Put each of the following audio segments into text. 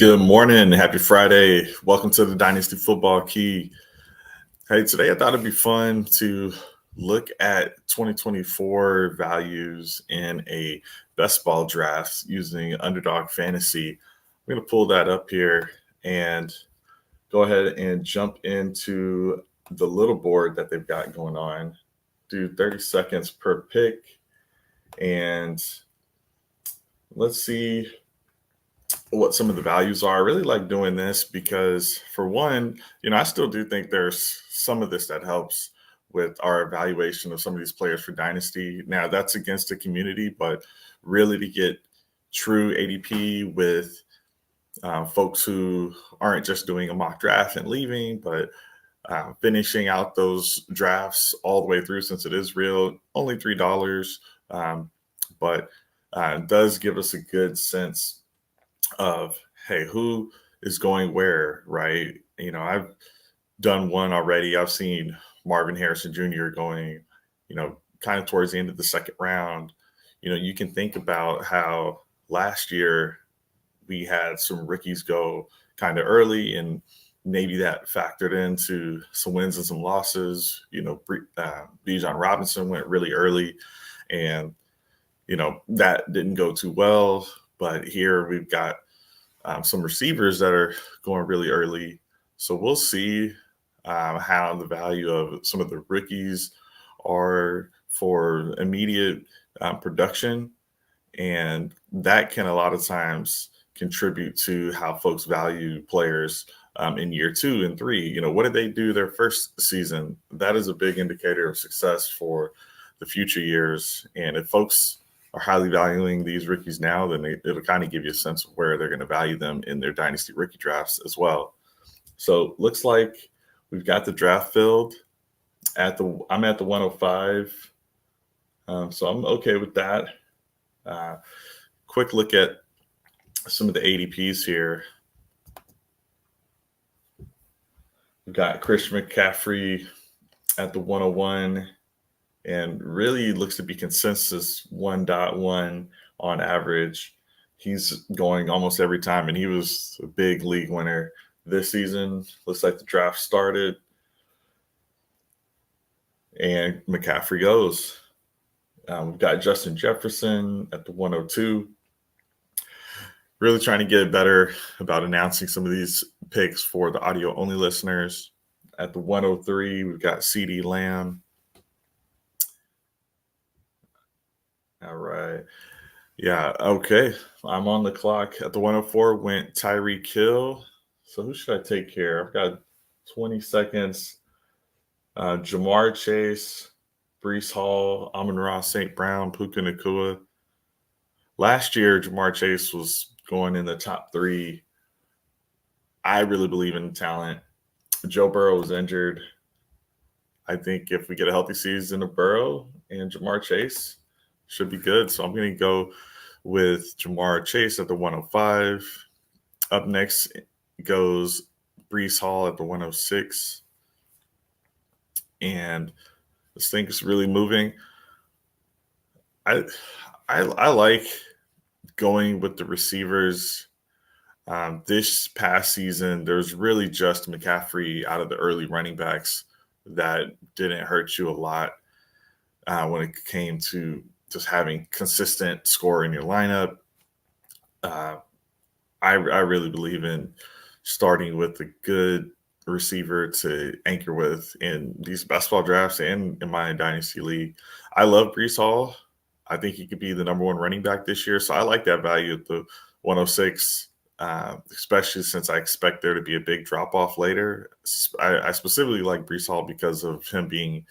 Good morning. Happy Friday. Welcome to the Dynasty Football Key. Hey, today I thought it'd be fun to look at 2024 values in a best ball draft using Underdog Fantasy. I'm going to pull that up here and go ahead and jump into the little board that they've got going on. Do 30 seconds per pick. And let's see what some of the values are. I really like doing this because, for one, I still do think there's some of this that helps with our evaluation of some of these players for Dynasty. Now, that's against the community, but really to get true ADP with folks who aren't just doing a mock draft and leaving, but finishing out those drafts all the way through, since it is real, only $3, but does give us a good sense of, hey, who is going where, right? I've done one already. I've seen Marvin Harrison Jr. going, kind of towards the end of the second round. You can think about how last year we had some rookies go kind of early, and maybe that factored into some wins and some losses. Bijan Robinson went really early, and that didn't go too well. But here we've got some receivers that are going really early. So we'll see how the value of some of the rookies are for immediate production. And that can a lot of times contribute to how folks value players in year 2 and 3. What did they do their first season? That is a big indicator of success for the future years. And if folks are highly valuing these rookies now, then it'll kind of give you a sense of where they're going to value them in their dynasty rookie drafts as well. So looks like we've got the draft filled. I'm at the 105, so I'm okay with that. Quick look at some of the ADPs here. We've got Christian McCaffrey at the 101. And really looks to be consensus 1.1 on average. He's going almost every time, and he was a big league winner this season. Looks like the draft started, and McCaffrey goes. We've got Justin Jefferson at the 102. Really trying to get better about announcing some of these picks for the audio-only listeners. At the 103, we've got CeeDee Lamb. All right. Yeah, okay. I'm on the clock. At the 104 went Tyreek Hill. So who should I take here? I've got 20 seconds. Jamar Chase, Breece Hall, Amon-Ra St. Brown, Puka Nacua. Last year, Jamar Chase was going in the top 3. I really believe in talent. Joe Burrow was injured. I think if we get a healthy season of Burrow and Jamar Chase, should be good. So I'm going to go with Jamar Chase at the 105. Up next goes Breece Hall at the 106. And this thing is really moving. I like going with the receivers. This past season, there's really just McCaffrey out of the early running backs that didn't hurt you a lot when it came to just having consistent score in your lineup. I really believe in starting with a good receiver to anchor with in these best ball drafts and in my dynasty league. I love Breece Hall. I think he could be the number 1 running back this year. So I like that value at the 106, especially since I expect there to be a big drop off later. I specifically like Breece Hall because of him being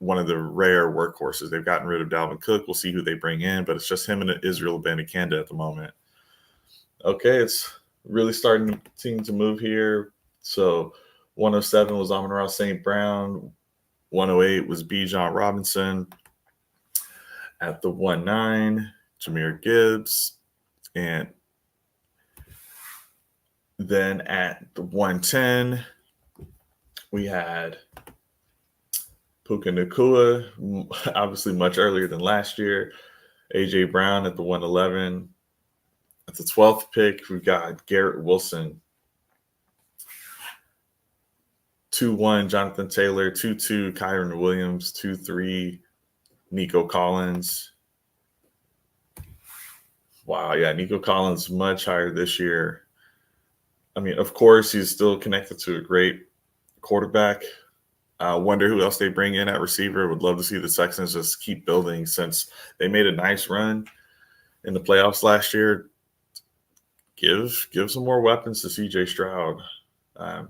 one of the rare workhorses. They've gotten rid of Dalvin Cook. We'll see who they bring in, but it's just him and Israel Abanikanda at the moment. Okay, it's really starting to move here. So 107 was Amon-Ra St. Brown. 108 was Bijan Robinson. At the 19, Jahmyr Gibbs. And then at the 110, we had Puka Nacua, obviously much earlier than last year. A.J. Brown at the 111. At the 12th pick, we've got Garrett Wilson. 2-1, Jonathan Taylor. 2-2, Kyron Williams. 2-3, Nico Collins. Wow, yeah, Nico Collins much higher this year. I mean, of course, he's still connected to a great quarterback. I wonder who else they bring in at receiver. Would love to see the Texans just keep building since they made a nice run in the playoffs last year. Give some more weapons to CJ Stroud.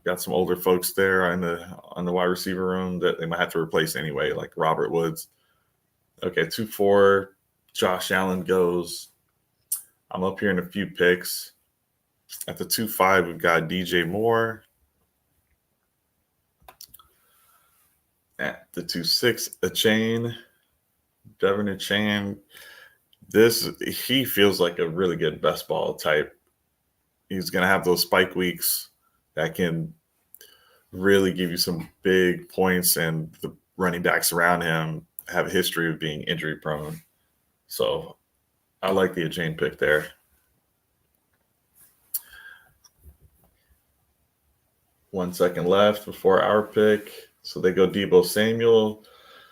Got some older folks there on the wide receiver room that they might have to replace anyway, like Robert Woods. Okay, 2-4, Josh Allen goes. I'm up here in a few picks. At the 2-5, we've got DJ Moore. At the 2-6, Devin Achane. He feels like a really good best ball type. He's going to have those spike weeks that can really give you some big points, and the running backs around him have a history of being injury prone. So I like the Achane pick there. One second left before our pick. So they go Deebo Samuel.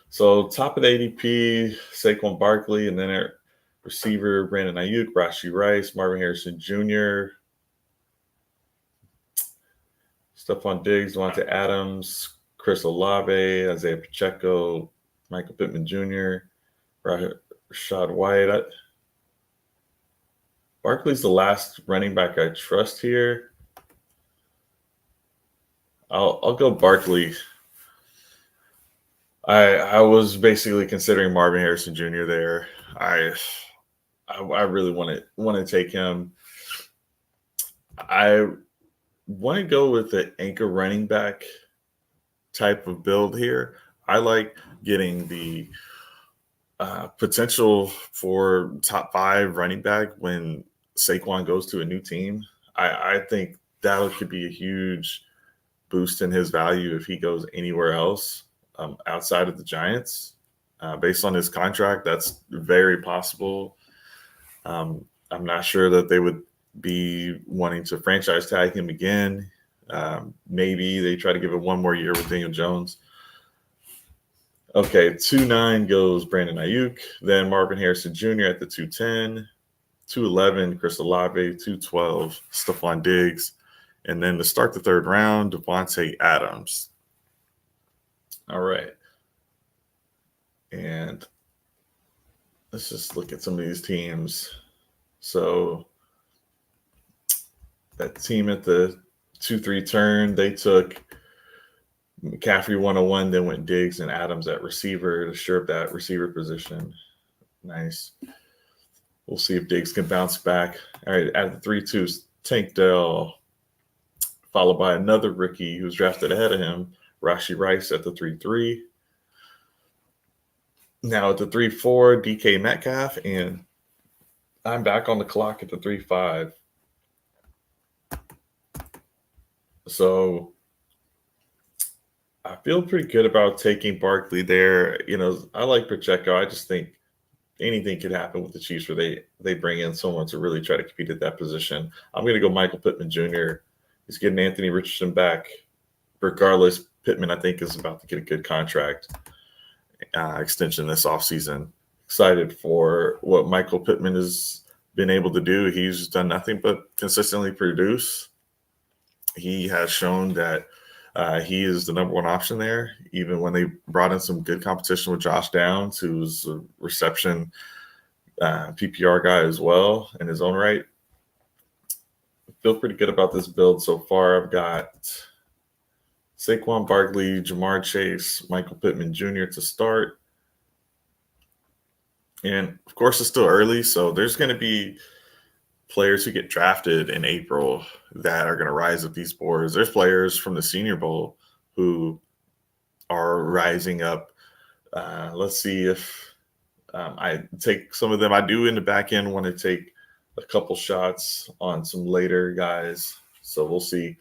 So top of the ADP, Saquon Barkley, and then at receiver, Brandon Ayuk, Rashee Rice, Marvin Harrison Jr., Stephon Diggs, Devontae Adams, Chris Olave, Isaiah Pacheco, Michael Pittman Jr., Rashad White. Barkley's the last running back I trust here. I'll go Barkley. I was basically considering Marvin Harrison Jr. there. I really want to take him. I want to go with the anchor running back type of build here. I like getting the potential for top 5 running back when Saquon goes to a new team. I think that could be a huge boost in his value if he goes anywhere else outside of the Giants. Based on his contract, that's very possible. I'm not sure that they would be wanting to franchise tag him again. Maybe they try to give it one more year with Daniel Jones. Okay, 2-9 goes Brandon Ayuk. Then Marvin Harrison Jr. at the 2-10. 2-11, Chris Olave. 2-12, Stephon Diggs. And then to start the third round, Devontae Adams. All right. And let's just look at some of these teams. So that team at the 2-3 turn, they took McCaffrey 101, then went Diggs and Adams at receiver to shore up that receiver position. Nice. We'll see if Diggs can bounce back. All right, at the 3-2, Tank Dell, followed by another rookie who was drafted ahead of him, Rashee Rice at the 3-3. Now at the 3-4, DK Metcalf, and I'm back on the clock at the 3-5. So I feel pretty good about taking Barkley there. I like Pacheco. I just think anything could happen with the Chiefs where they bring in someone to really try to compete at that position. I'm going to go Michael Pittman Jr. He's getting Anthony Richardson back. Regardless, Pittman, I think, is about to get a good contract extension this offseason. Excited for what Michael Pittman has been able to do. He's done nothing but consistently produce. He has shown that he is the number one option there, even when they brought in some good competition with Josh Downs, who's a reception PPR guy as well in his own right. I feel pretty good about this build so far. I've got Saquon Barkley, Jamar Chase, Michael Pittman Jr. to start. And, of course, it's still early, so there's going to be players who get drafted in April that are going to rise up these boards. There's players from the Senior Bowl who are rising up. Let's see if I take some of them. I do in the back end want to take a couple shots on some later guys. So we'll see.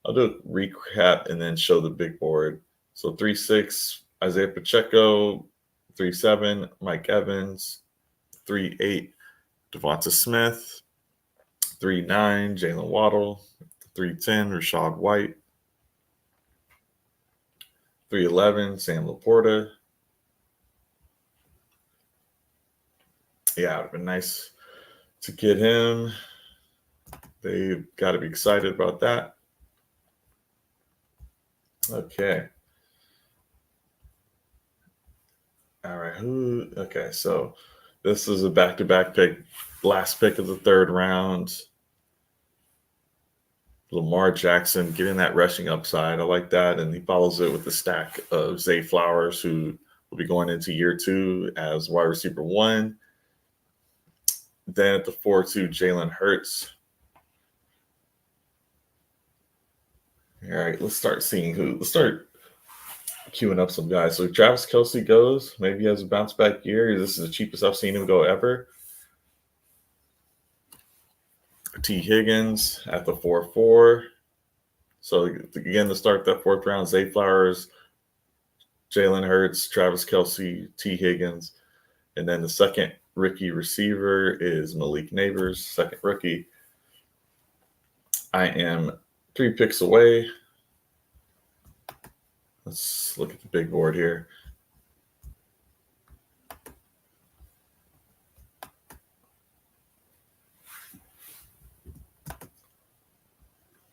I'll do a recap and then show the big board. So 3-6, Isaiah Pacheco. 3-7, Mike Evans. 3-8, Devonta Smith. 3.9, Jalen Waddle. 3.10, Rashad White. 3.11, Sam Laporta. Yeah, it would have been nice to get him. They've got to be excited about that. Okay. All right. Okay, so this is a back-to-back pick, last pick of the third round. Lamar Jackson getting that rushing upside. I like that. And he follows it with the stack of Zay Flowers, who will be going into year 2 as wide receiver 1. Then at the 4-2, Jalen Hurts. All right, let's start seeing who. Let's start queuing up some guys. So Travis Kelce goes. Maybe he has a bounce back year. This is the cheapest I've seen him go ever. T. Higgins at the 4-4. So again, to start that 4th round, Zay Flowers, Jalen Hurts, Travis Kelce, T. Higgins. And then the second rookie receiver is Malik Neighbors, second rookie. I am 3 picks away. Let's look at the big board here.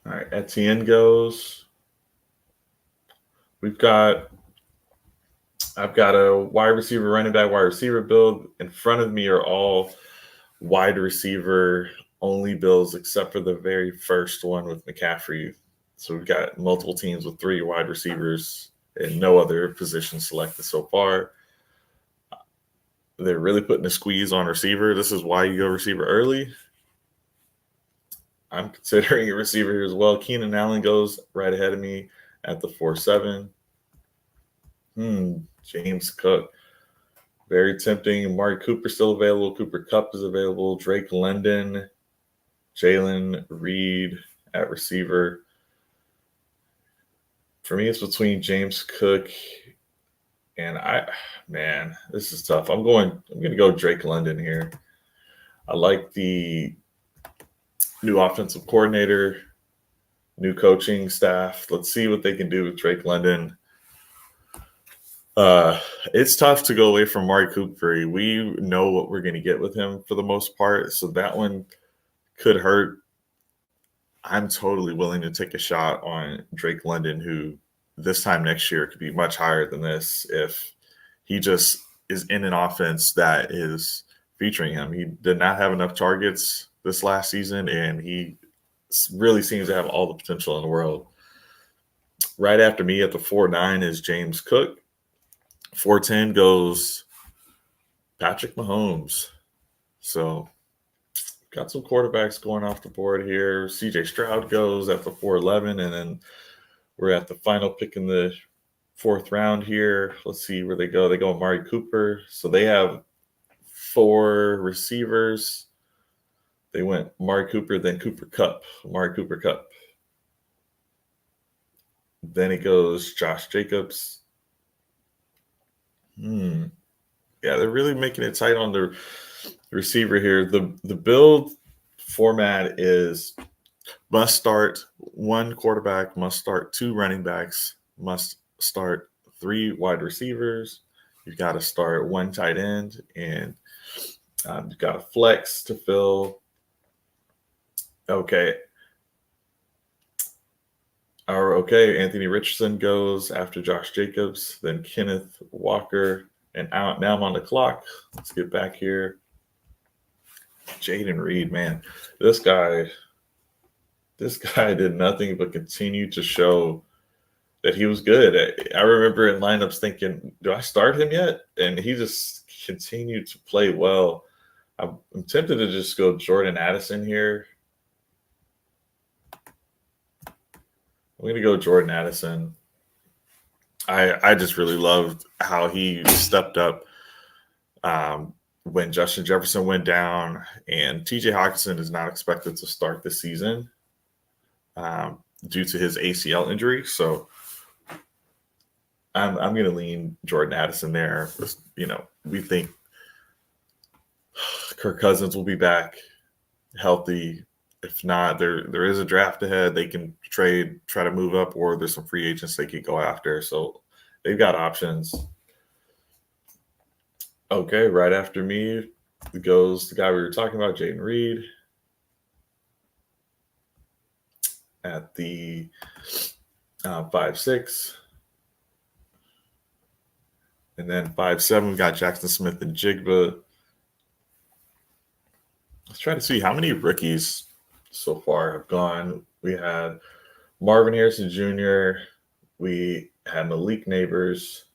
All right, Etienne goes. I've got a wide receiver, running back, wide receiver build. In front of me are all wide receiver only builds, except for the very first one with McCaffrey. So we've got multiple teams with 3 wide receivers and no other position selected so far. They're really putting a squeeze on receiver. This is why you go receiver early. I'm considering a receiver here as well. Keenan Allen goes right ahead of me at the 4-7. James Cook. Very tempting. Amari Cooper still available. Cooper Kupp is available. Drake London. Jalen Reed at receiver. For me, it's between James Cook and this is tough. I'm going to go Drake London here. I like the new offensive coordinator, new coaching staff. Let's see what they can do with Drake London. It's tough to go away from Amari Cooper. We know what we're going to get with him for the most part, so that one could hurt. I'm totally willing to take a shot on Drake London, who this time next year could be much higher than this if he just is in an offense that is featuring him. He did not have enough targets this last season, and he really seems to have all the potential in the world. Right after me at the 4-9 is James Cook. 4-10 goes Patrick Mahomes. So got some quarterbacks going off the board here. CJ Stroud goes at the 4-11, and then we're at the final pick in the 4th round here. Let's see where they go. They go Amari Cooper. So they have 4 receivers. They went Amari Cooper, then Cooper Kupp. Amari Cooper Kupp. Then it goes Josh Jacobs. Yeah, they're really making it tight on the receiver here. The build format is must start 1 quarterback, must start 2 running backs, must start 3 wide receivers. You've got to start 1 tight end, and you've got a flex to fill. Okay. Anthony Richardson goes after Josh Jacobs, then Kenneth Walker, and now I'm on the clock. Let's get back here. Jaden Reed, man, this guy did nothing but continue to show that he was good. I remember in lineups thinking, do I start him yet? And he just continued to play well. I'm tempted to just go Jordan Addison here. I'm going to go Jordan Addison. I just really loved how he stepped up when Justin Jefferson went down, and TJ Hawkinson is not expected to start this season due to his ACL injury. So I'm going to lean Jordan Addison there. We think Kirk Cousins will be back healthy. If not, there is a draft ahead. They can trade, try to move up, or there's some free agents they could go after. So they've got options. Okay, right after me goes the guy we were talking about, Jaden Reed, at the 5'6". And then 5'7", we got Jackson Smith and Jigba. Let's try to see how many rookies so far have gone. We had Marvin Harrison Jr., we had Malik Neighbors,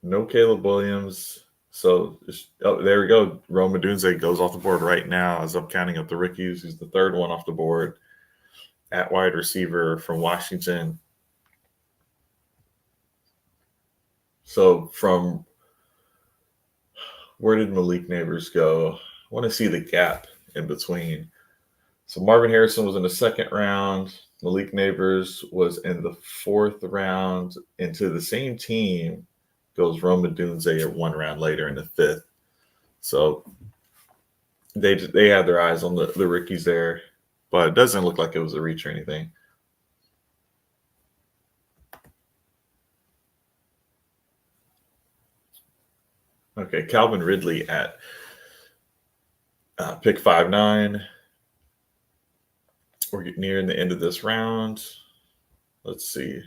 no Caleb Williams. So there we go. Rome Odunze goes off the board right now as I'm counting up the rookies. He's the third one off the board at wide receiver from Washington. So from where did Malik Neighbors go? I want to see the gap in between. So Marvin Harrison was in the second round. Malik Neighbors was in the fourth round. Into the same team goes Rome Odunze at 1 round later in the fifth. So they had their eyes on the rookies there, but it doesn't look like it was a reach or anything. Okay, Calvin Ridley at pick 5'9". We're nearing the end of this round. Let's see.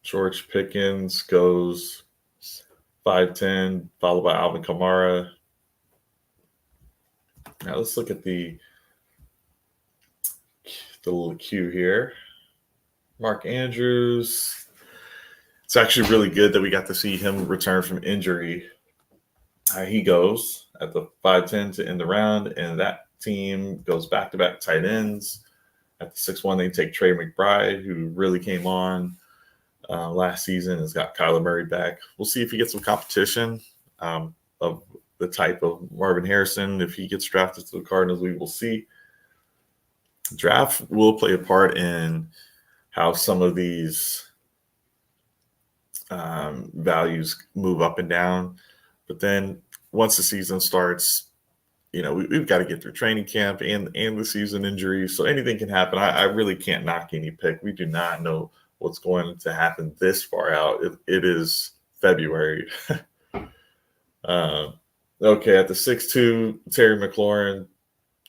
George Pickens goes 5'10", followed by Alvin Kamara. Now let's look at the little queue here. Mark Andrews. It's actually really good that we got to see him return from injury. He goes at the 5'10" to end the round, and that team goes back-to-back tight ends. At the 6'1", they take Trey McBride, who really came on last season, has got Kyler Murray back. We'll see if he gets some competition of the type of Marvin Harrison. If he gets drafted to the Cardinals, we will see. Draft will play a part in how some of these values move up and down. But then once the season starts, we've got to get through training camp and the season injuries. So anything can happen. I really can't knock any pick. We do not know what's going to happen this far out. It is February. Okay, at the 6'2", Terry McLaurin,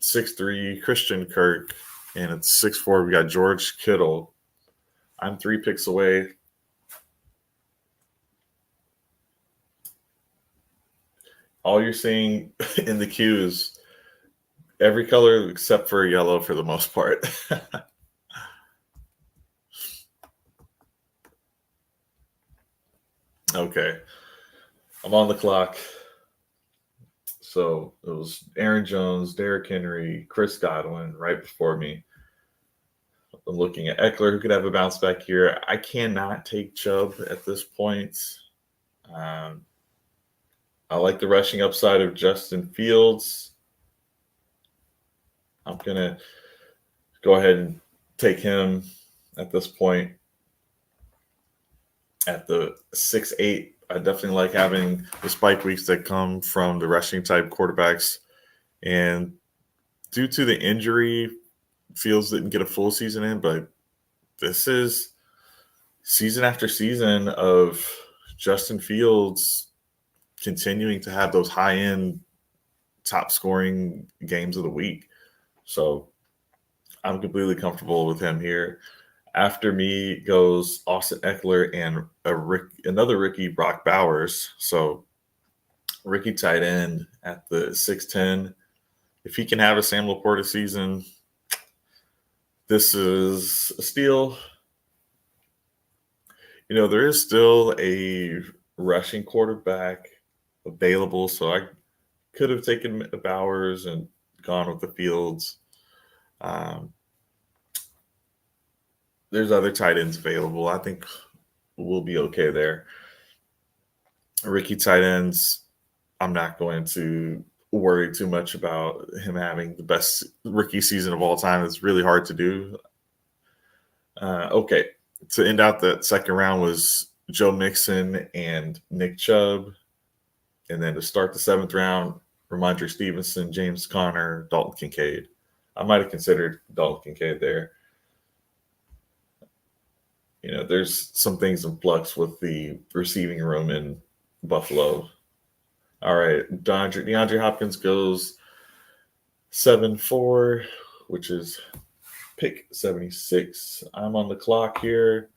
6'3", Christian Kirk, and at 6'4", we got George Kittle. I'm 3 picks away. All you're seeing in the queue is every color except for yellow for the most part. Okay. I'm on the clock. So it was Aaron Jones, Derrick Henry, Chris Godwin right before me. I'm looking at Eckler, who could have a bounce back here. I cannot take Chubb at this point. I like the rushing upside of Justin Fields. I'm going to go ahead and take him at this point. At the 6'8", I definitely like having the spike weeks that come from the rushing type quarterbacks. And due to the injury, Fields didn't get a full season in, but this is season after season of Justin Fields continuing to have those high-end top scoring games of the week. So I'm completely comfortable with him here. After me goes Austin Eckler and another rookie, Brock Bowers. So rookie tight end at the 6'10". If he can have a Sam Laporta season, this is a steal. There is still a rushing quarterback available, so I could have taken Bowers and gone with the Fields. There's other tight ends available. I think we'll be okay there. Rookie tight ends, I'm not going to worry too much about him having the best rookie season of all time. It's really hard to do. Okay, to end out that second round was Joe Mixon and Nick Chubb. And then to start the seventh round, Ramondre Stevenson, James Conner, Dalton Kincaid. I might have considered Dalton Kincaid there. There's some things in flux with the receiving room in Buffalo. All right, DeAndre Hopkins goes 7-4, which is pick 76. I'm on the clock here.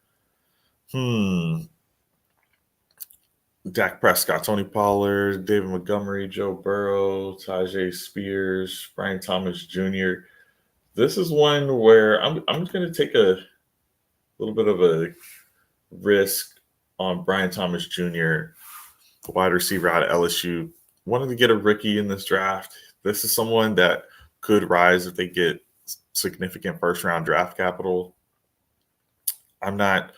Dak Prescott, Tony Pollard, David Montgomery, Joe Burrow, Tajay Spears, Brian Thomas Jr. This is one where I'm just going to take a little bit of a risk on Brian Thomas Jr., wide receiver out of LSU. Wanted to get a rookie in this draft. This is someone that could rise if they get significant first-round draft capital. I'm not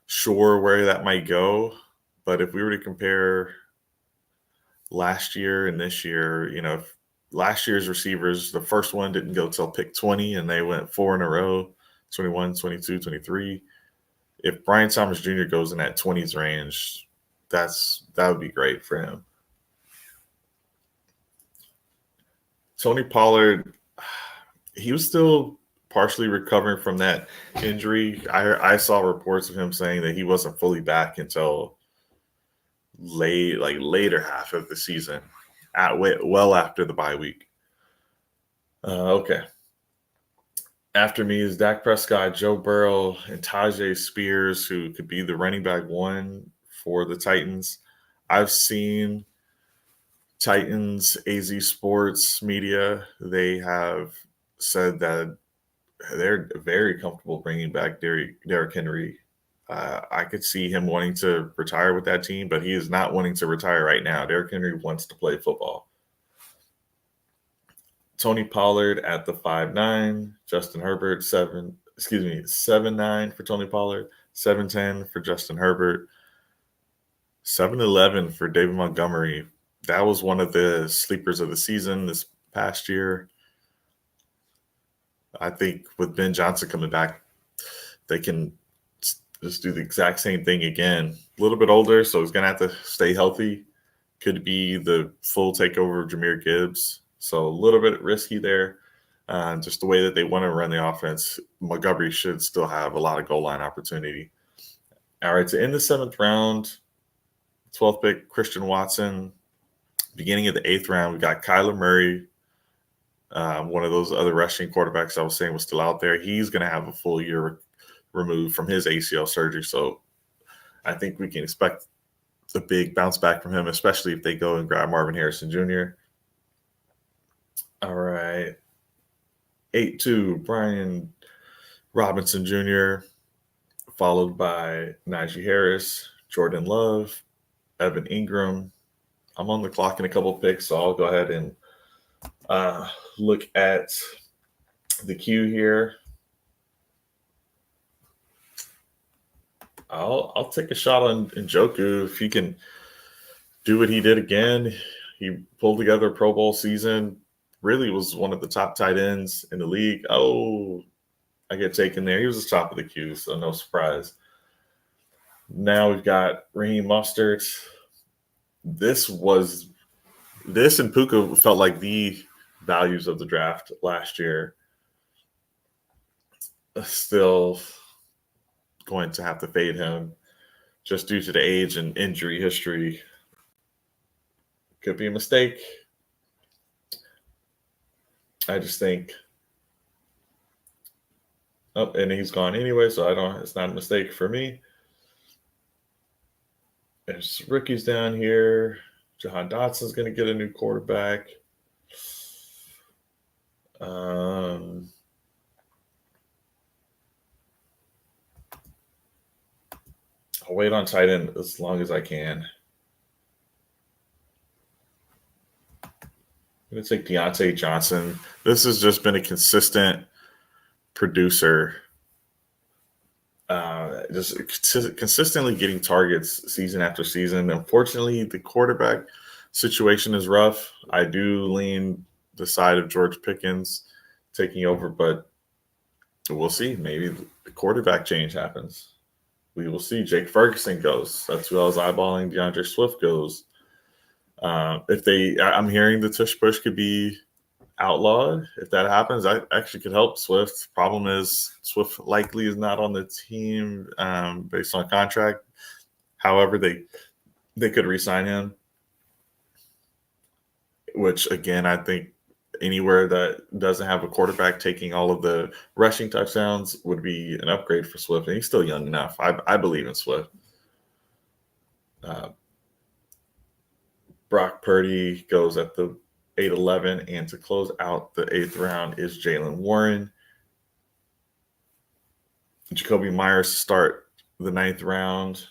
sure where that might go, but if we were to compare last year and this year, if last year's receivers, the first one didn't go till pick 20 and they went 4 in a row, 21, 22, 23. If Brian Thomas Jr. goes in that 20s range, that would be great for him. Tony Pollard, he was still partially recovering from that injury. I saw reports of him saying that he wasn't fully back until later half of the season, well after the bye week. Okay. After me is Dak Prescott, Joe Burrow, and Tajay Spears, who could be the running back one for the Titans. I've seen Titans, AZ Sports Media, they have said that they're very comfortable bringing back Derrick Henry. I could see him wanting to retire with that team, but he is not wanting to retire right now. Derrick Henry wants to play football. Tony Pollard at the 5'9", Justin Herbert 7'9" for Tony Pollard, 7'10" for Justin Herbert, 7'11" for David Montgomery. That was one of the sleepers of the season this past year. I think with Ben Johnson coming back, they can just do the exact same thing again. A little bit older, so he's going to have to stay healthy. Could be the full takeover of Jahmyr Gibbs. So a little bit risky there. Just the way that they want to run the offense, Montgomery should still have a lot of goal line opportunity. All right, to end the 7th round, 12th pick, Christian Watson. Beginning of the 8th round, we got Kyler Murray, one of those other rushing quarterbacks I was saying was still out there. He's going to have a full year removed from his ACL surgery. So I think we can expect a big bounce back from him, especially if they go and grab Marvin Harrison Jr. All right. 8-2, Brian Robinson Jr., followed by Najee Harris, Jordan Love, Evan Ingram. I'm on the clock in a couple of picks, so I'll go ahead and look at the queue here. I'll take a shot on Njoku if he can do what he did again. He pulled together a Pro Bowl season. Really was one of the top tight ends in the league. Oh, I get taken there. He was the top of the queue, so no surprise. Now we've got Raheem Mostert. This and Puka felt like the values of the draft last year. Still going to have to fade him just due to the age and injury history. Could be a mistake. I just think, and he's gone anyway, so it's not a mistake for me. There's rookies down here. Jahan Dotson's going to get a new quarterback. I'll wait on tight end as long as I can. I'm going to take Deontay Johnson. This has just been a consistent producer. Just consistently getting targets season after season. Unfortunately, the quarterback situation is rough. I do lean the side of George Pickens taking over, but we'll see. Maybe the quarterback change happens. We will see. Jake Ferguson goes. That's who I was eyeballing. DeAndre Swift goes. I'm hearing the tush push could be outlawed. If that happens, I actually could help Swift. Problem is, Swift likely is not on the team based on contract. However, they could re-sign him, which again, I think anywhere that doesn't have a quarterback taking all of the rushing touchdowns would be an upgrade for Swift. And he's still young enough. I believe in Swift. Brock Purdy goes at the 8-11, and to close out the 8th round is Jalen Warren. Jacoby Myers start the 9th round.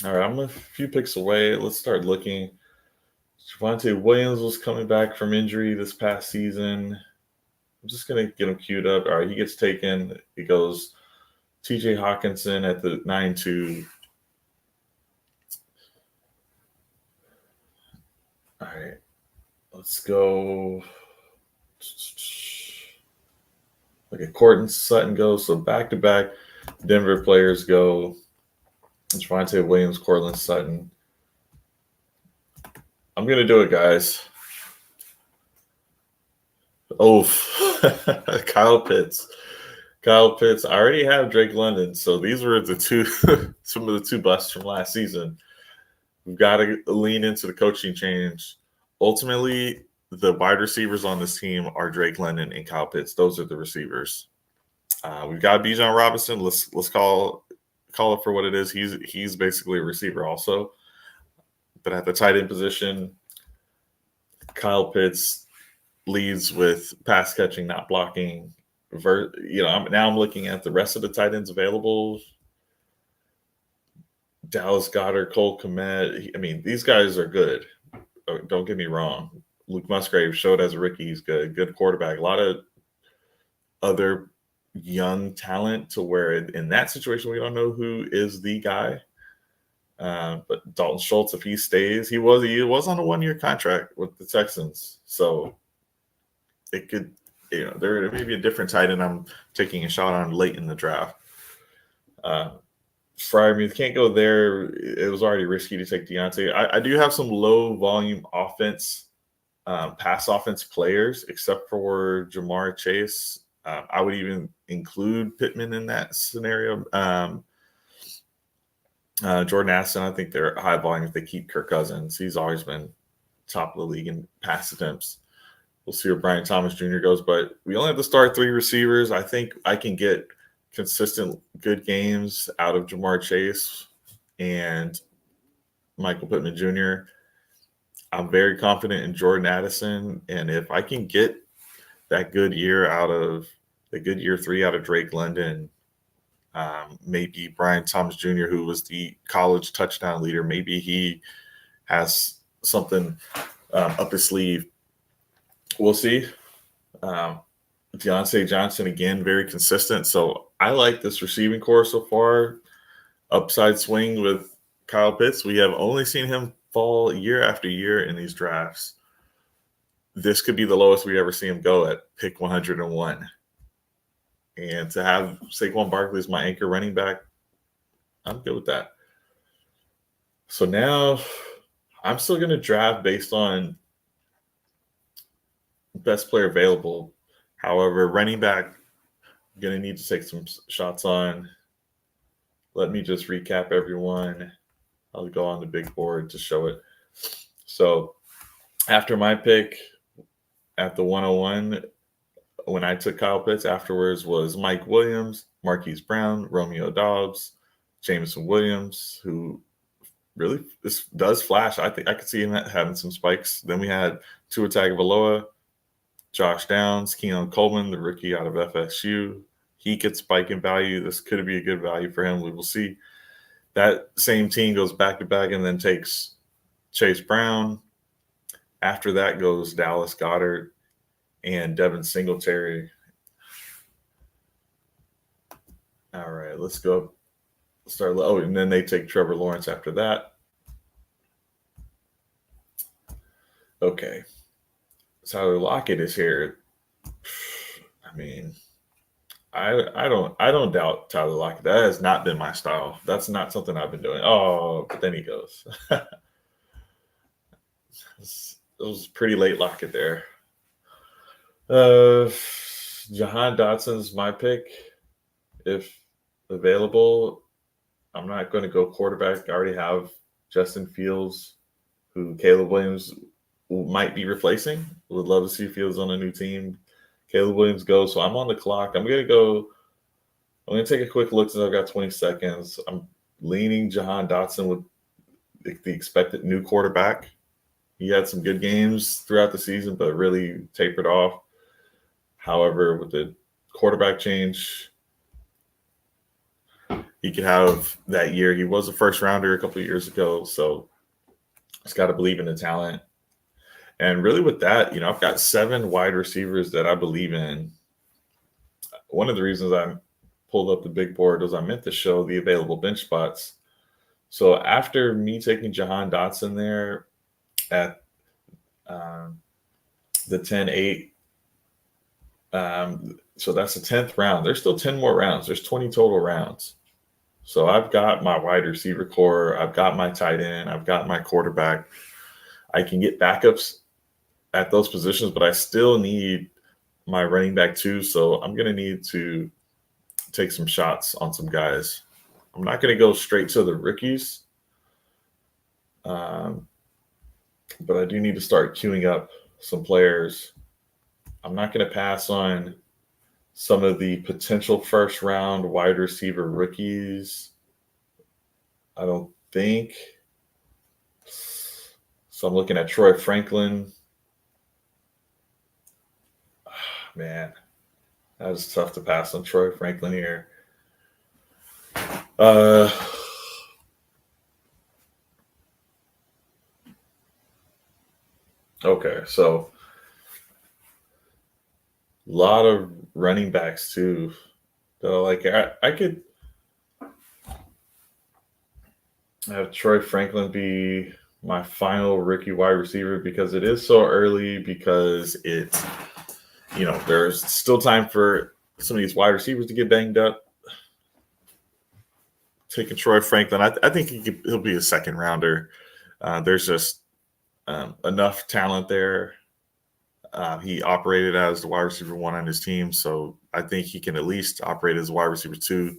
All right, I'm a few picks away. Let's start looking. Javonte Williams was coming back from injury this past season. I'm just going to get him queued up. All right, he gets taken. It goes TJ Hawkinson at the 9-2. All right, let's go. Look at Cortland Sutton goes. So back-to-back Denver players go. Javonte Williams, Cortland Sutton. I'm going to do it, guys. Oh, Kyle Pitts. Kyle Pitts. I already have Drake London. So these were the two, some of the two busts from last season. We've got to lean into the coaching change. Ultimately, the wide receivers on this team are Drake London and Kyle Pitts. Those are the receivers. We've got Bijan Robinson. Let's call it for what it is. He's basically a receiver also. But at the tight end position, Kyle Pitts leads with pass catching, not blocking. I'm looking at the rest of the tight ends available. Dallas Goedert, Cole Kmet. I mean, these guys are good. Don't get me wrong. Luke Musgrave showed as a rookie he's good. Good quarterback. A lot of other young talent to where in that situation we don't know who is the guy. But Dalton Schultz, if he stays, he was on a 1-year contract with the Texans. So it could, there may be a different tight end I'm taking a shot on late in the draft. Freiermuth can't go there. It was already risky to take Deontay. I do have some low volume offense, pass offense players, except for Jamar Chase. I would even include Pittman in that scenario. Jordan Addison, I think they're high volume if they keep Kirk Cousins. He's always been top of the league in pass attempts. We'll see where Brian Thomas Jr. goes, but we only have to start 3 receivers. I think I can get consistent good games out of Jamar Chase and Michael Pittman Jr. I'm very confident in Jordan Addison, and if I can get that good year 3 out of Drake London, maybe Brian Thomas Jr., who was the college touchdown leader, maybe he has something up his sleeve. We'll see. Deontay Johnson, again, very consistent. So I like this receiving core so far. Upside swing with Kyle Pitts. We have only seen him fall year after year in these drafts. This could be the lowest we ever see him go at pick 101. And to have Saquon Barkley as my anchor running back, I'm good with that. So now I'm still going to draft based on best player available. However, running back, I'm going to need to take some shots on. Let me just recap everyone. I'll go on the big board to show it. So after my pick at the 101, when I took Kyle Pitts, afterwards was Mike Williams, Marquise Brown, Romeo Doubs, Jameson Williams, who really does flash. I think I could see him having some spikes. Then we had Tua Tagovailoa, Josh Downs, Keon Coleman, the rookie out of FSU. He gets spike in value. This could be a good value for him. We will see. That same team goes back-to-back and then takes Chase Brown. After that goes Dallas Goedert and Devin Singletary. All right, let's go. Start. Oh, and then they take Trevor Lawrence after that. Okay. Tyler Lockett is here. I mean, I don't doubt Tyler Lockett. That has not been my style. That's not something I've been doing. Oh, but then he goes. It was pretty late locket there. Jahan Dotson's my pick if available. I'm not going to go quarterback. I already have Justin Fields, who Caleb Williams might be replacing. Would love to see Fields on a new team. Caleb Williams goes, so I'm on the clock. I'm going to take a quick look since I've got 20 seconds. I'm leaning Jahan Dotson with the expected new quarterback. He had some good games throughout the season, but really tapered off. However, with the quarterback change, he could have that year. He was a first rounder a couple of years ago, so he's got to believe in the talent. And really with that, I've got 7 wide receivers that I believe in. One of the reasons I pulled up the big board was I meant to show the available bench spots. So after me taking Jahan Dotson there at the 10-8, so that's the 10th round. There's still 10 more rounds. There's 20 total rounds. So I've got my wide receiver core. I've got my tight end. I've got my quarterback. I can get backups at those positions, but I still need my running back too. So I'm going to need to take some shots on some guys. I'm not going to go straight to the rookies, but I do need to start queuing up some players. I'm not going to pass on some of the potential first round wide receiver rookies. I don't think. So I'm looking at Troy Franklin. Man, that was tough to pass on Troy Franklin here. Okay, so a lot of running backs too. So like I could have Troy Franklin be my final rookie wide receiver because it is so early, because it's, there's still time for some of these wide receivers to get banged up. Taking Troy Franklin, I think he'll be a second rounder. There's just enough talent there. He operated as the wide receiver 1 on his team, so I think he can at least operate as a wide receiver 2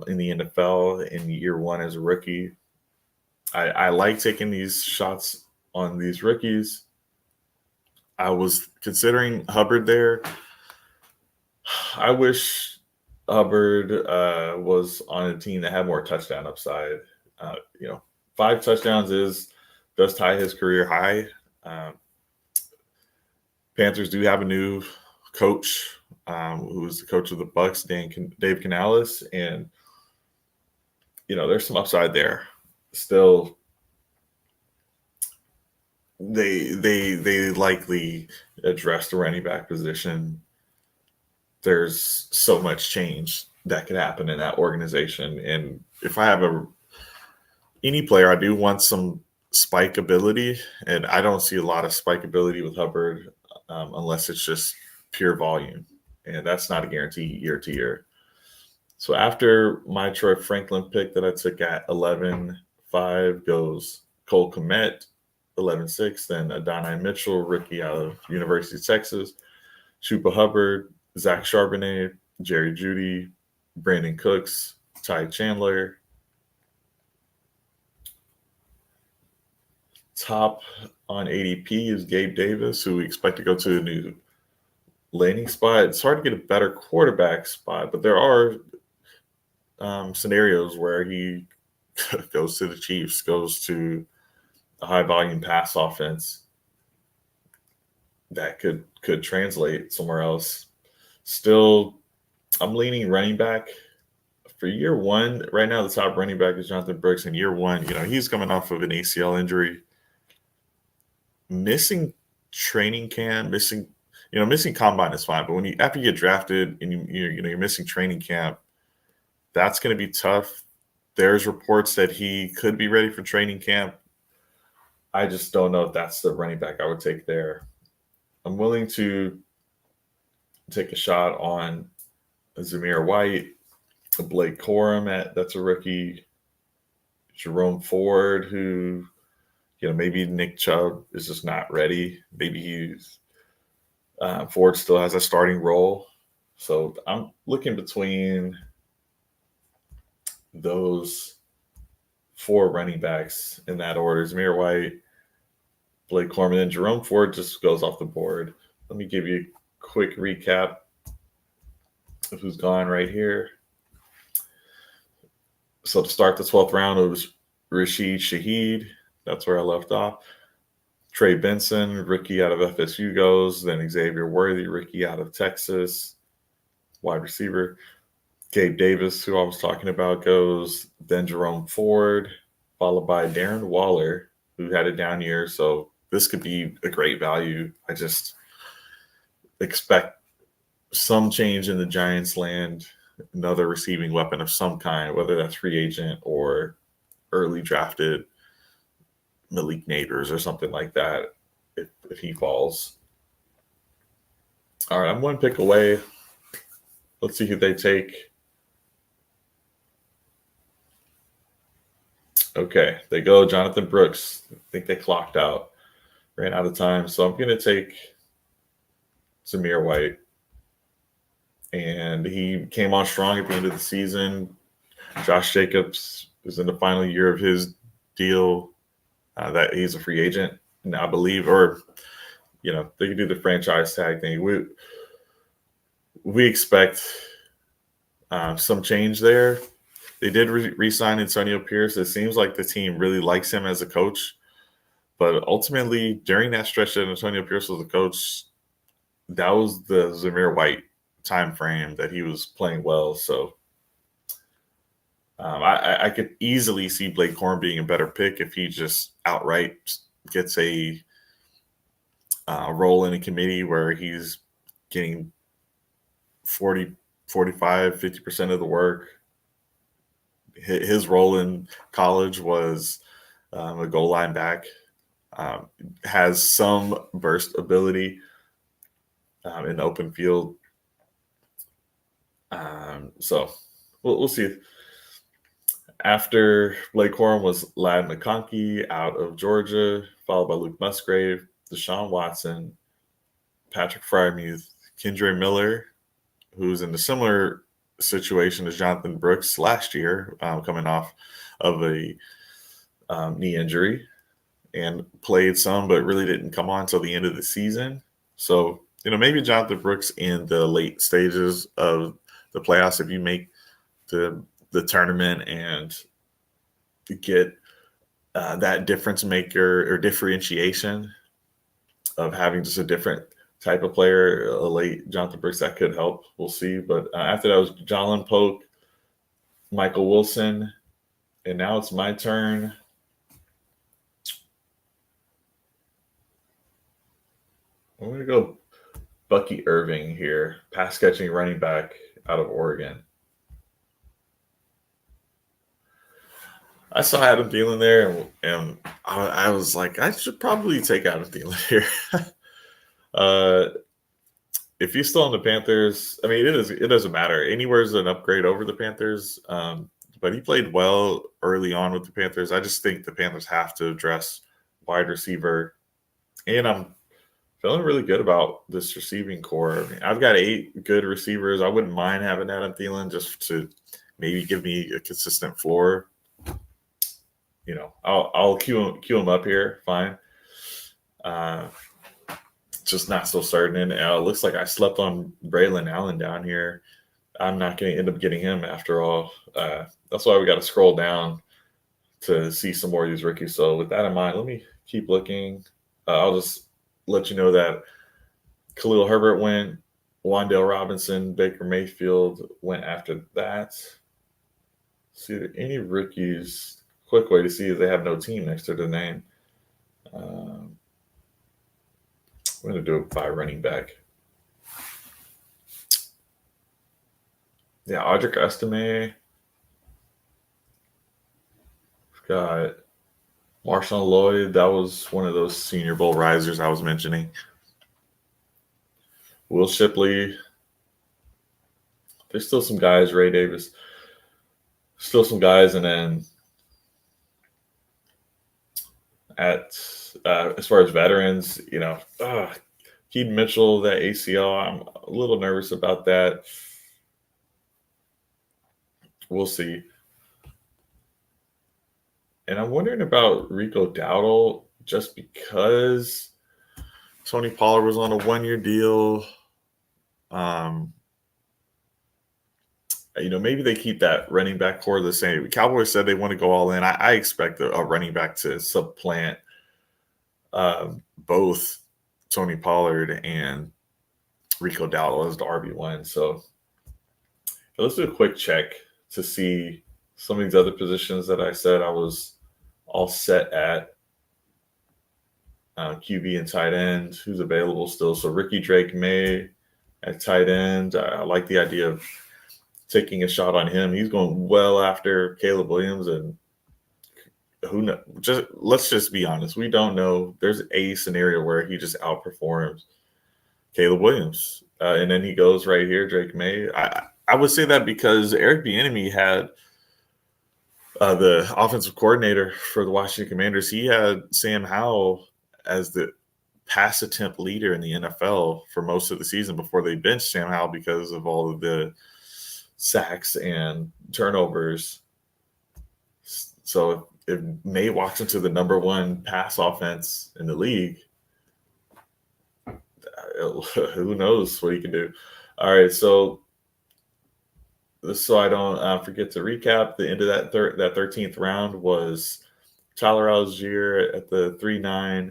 in the NFL in year 1 as a rookie. I like taking these shots on these rookies. I was considering Hubbard there. I wish Hubbard was on a team that had more touchdown upside. 5 touchdowns does tie his career high. Panthers do have a new coach, who's the coach of the Bucs, Dave Canales, and there's some upside there. Still, they likely address the running back position. There's so much change that could happen in that organization, and if I have any player, I do want some spike ability, and I don't see a lot of spike ability with Hubbard unless it's just pure volume, and that's not a guarantee year to year. So after my Troy Franklin pick that I took at 11-5 goes Cole Kmet, 11-6, then Adonai Mitchell, rookie out of University of Texas, Chuba Hubbard, Zach Charbonnet, Jerry Jeudy, Brandon Cooks, Ty Chandler. Top on ADP is Gabe Davis, who we expect to go to a new landing spot. It's hard to get a better quarterback spot, but there are scenarios where he goes to the Chiefs, goes to a high volume pass offense that could translate somewhere else. Still, I'm leaning running back. For year 1, right now the top running back is Jonathan Brooks. In year 1, he's coming off of an ACL injury. Missing training camp, missing combine is fine, but after you get drafted and you're missing training camp, that's going to be tough. There's reports that he could be ready for training camp. I just don't know if that's the running back I would take there. I'm willing to take a shot on Zamir White, Blake Corum, that's a rookie, Jerome Ford, who maybe Nick Chubb is just not ready. Maybe Ford still has a starting role. So I'm looking between those 4 running backs in that order: Zamir White, Blake Coleman, and Jerome Ford just goes off the board. Let me give you a quick recap of who's gone right here. So to start the 12th round, it was Rashid Shaheed. That's where I left off. Trey Benson, rookie out of FSU, goes. Then Xavier Worthy, rookie out of Texas, wide receiver. Gabe Davis, who I was talking about, goes. Then Jerome Ford, followed by Darren Waller, who had a down year. So this could be a great value. I just expect some change in the Giants land, another receiving weapon of some kind, whether that's free agent or early drafted Malik Neighbors or something like that, if he falls. All right, I'm one pick away. Let's see who they take. Okay, they go Jonathan Brooks. I think they clocked out, ran out of time. So I'm going to take Zamir White. And he came on strong at the end of the season. Josh Jacobs is in the final year of his deal. That he's a free agent, and I believe, or they can do the franchise tag thing. We expect some change there. They did re-sign Antonio Pierce. It seems like the team really likes him as a coach, but ultimately during that stretch that Antonio Pierce was the coach, that was the Zamir White time frame that he was playing well. So I could easily see Blake Coleman being a better pick if he just outright gets a role in a committee where he's getting 40, 45, 50% of the work. His role in college was a goal line back, has some burst ability in the open field. So we'll see. After Blake Corum was Ladd McConkey out of Georgia, followed by Luke Musgrave, Deshaun Watson, Patrick Freiermuth, Kendre Miller, who's in a similar situation as Jonathan Brooks last year, coming off of a knee injury, and played some, but really didn't come on until the end of the season. So, maybe Jonathan Brooks in the late stages of the playoffs, if you make the tournament and get that difference maker or differentiation of having just a different type of player, a late Jonathan Brooks, that could help. We'll see. But after that was Jalen Polk, Michael Wilson, and now it's my turn. I'm going to go Bucky Irving here, pass catching running back out of Oregon. I saw Adam Thielen there, and I was like, I should probably take Adam Thielen here. If he's still on the Panthers, I mean, it doesn't matter. Anywhere's an upgrade over the Panthers, but he played well early on with the Panthers. I just think the Panthers have to address wide receiver, and I'm feeling really good about this receiving core. I mean, I've got 8 good receivers. I wouldn't mind having Adam Thielen just to maybe give me a consistent floor. I'll queue him up here. Fine. Just not so certain. And it looks like I slept on Braylon Allen down here. I'm not going to end up getting him after all. That's why we got to scroll down to see some more of these rookies. So with that in mind, let me keep looking. I'll just let you know that Khalil Herbert went, Wan'Dale Robinson, Baker Mayfield went after that. See, are there any rookies? Quick way to see if they have no team next to their name. I'm going to do it by running back. Yeah, Audric Estime. We've got Marshawn Lloyd. That was one of those Senior Bowl risers I was mentioning. Will Shipley. There's still some guys. Ray Davis. Still some guys. And then at as far as veterans, Keaton Mitchell, that ACL, I'm a little nervous about that. We'll see. And I'm wondering about Rico Dowdle just because Tony Pollard was on a 1-year deal. Maybe they keep that running back core the same. Cowboys said they want to go all in. I expect a running back to supplant both Tony Pollard and Rico Dowdle as the RB1. So let's do a quick check to see some of these other positions that I said I was all set at. QB and tight end, who's available still. So Ricky Drake May at tight end. I like the idea of taking a shot on him. He's going well after Caleb Williams, and who knows? Let's just be honest. We don't know. There's a scenario where he just outperforms Caleb Williams, and then he goes right here, Drake May. I would say that because Eric Bieniemy had the offensive coordinator for the Washington Commanders. He had Sam Howell as the pass attempt leader in the NFL for most of the season before they benched Sam Howell because of all of the sacks and turnovers. So if May walks into the number one pass offense in the league, who knows what he can do. All right, so I don't forget to recap, the end of that 13th round was Tyler Algier at the 3-9,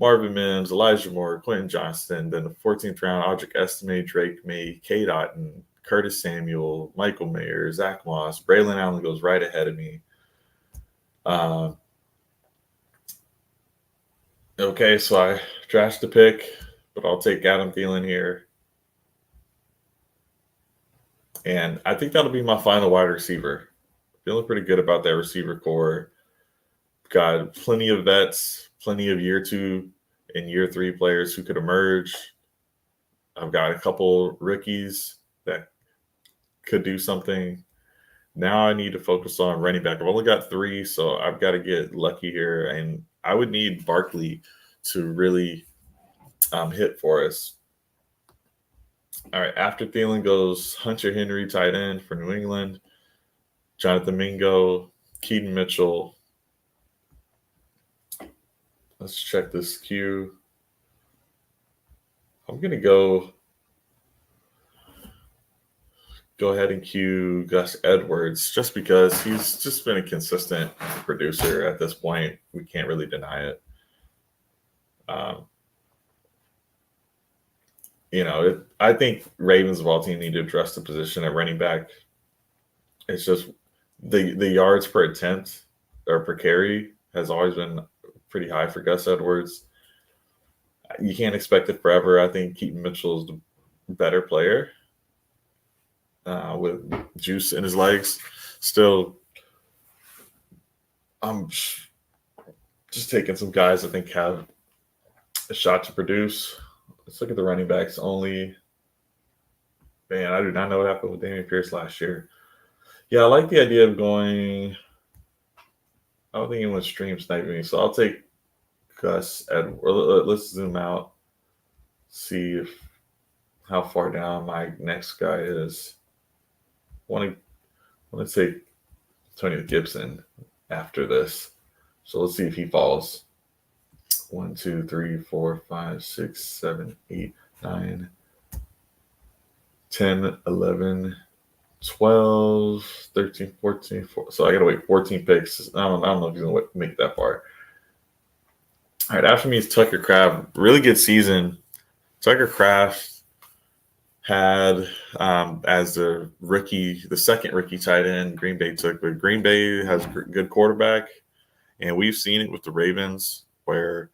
Marvin Mims, Elijah Moore, Quentin Johnston. Then the 14th round, Audric Estime, Drake May, Kate Otten, Curtis Samuel, Michael Mayer, Zach Moss. Braylon Allen goes right ahead of me. Okay, so I trashed the pick, but I'll take Adam Thielen here. And I think that'll be my final wide receiver. Feeling pretty good about that receiver core. Got plenty of vets, plenty of year 2 and year 3 players who could emerge. I've got a couple rookies that could do something. Now I need to focus on running back. I've only got 3, so I've got to get lucky here. And I would need Barkley to really hit for us. All right, after Thielen goes Hunter Henry, tight end for New England, Jonathan Mingo, Keaton Mitchell. Let's check this queue. I'm going to go ahead and cue Gus Edwards just because he's just been a consistent producer at this point. We can't really deny it. I think Ravens of all teams need to address the position at running back. It's just the yards per attempt or per carry has always been pretty high for Gus Edwards. You can't expect it forever. I think Keaton Mitchell is the better player with juice in his legs. Still, I'm just taking some guys I think have a shot to produce. Let's look at the running backs only. Man, I do not know what happened with Dameon Pierce last year. Yeah, I like the idea of going. I don't think anyone stream sniping me, so I'll take Gus Edwards. Let's zoom out, see how far down my next guy is. I want to take Antonio Gibson after this. So let's see if he falls. 1, 2, 3, 4, 5, 6, 7, 8, 9, 10, 11, 12, 13, 14. 14. So I got to wait 14 picks. I don't know if he's going to make it that far. All right, after me is Tucker Kraft. Really good season. Tucker Kraft had as the second rookie tight end Green Bay took. But Green Bay has a good quarterback, and we've seen it with the Ravens where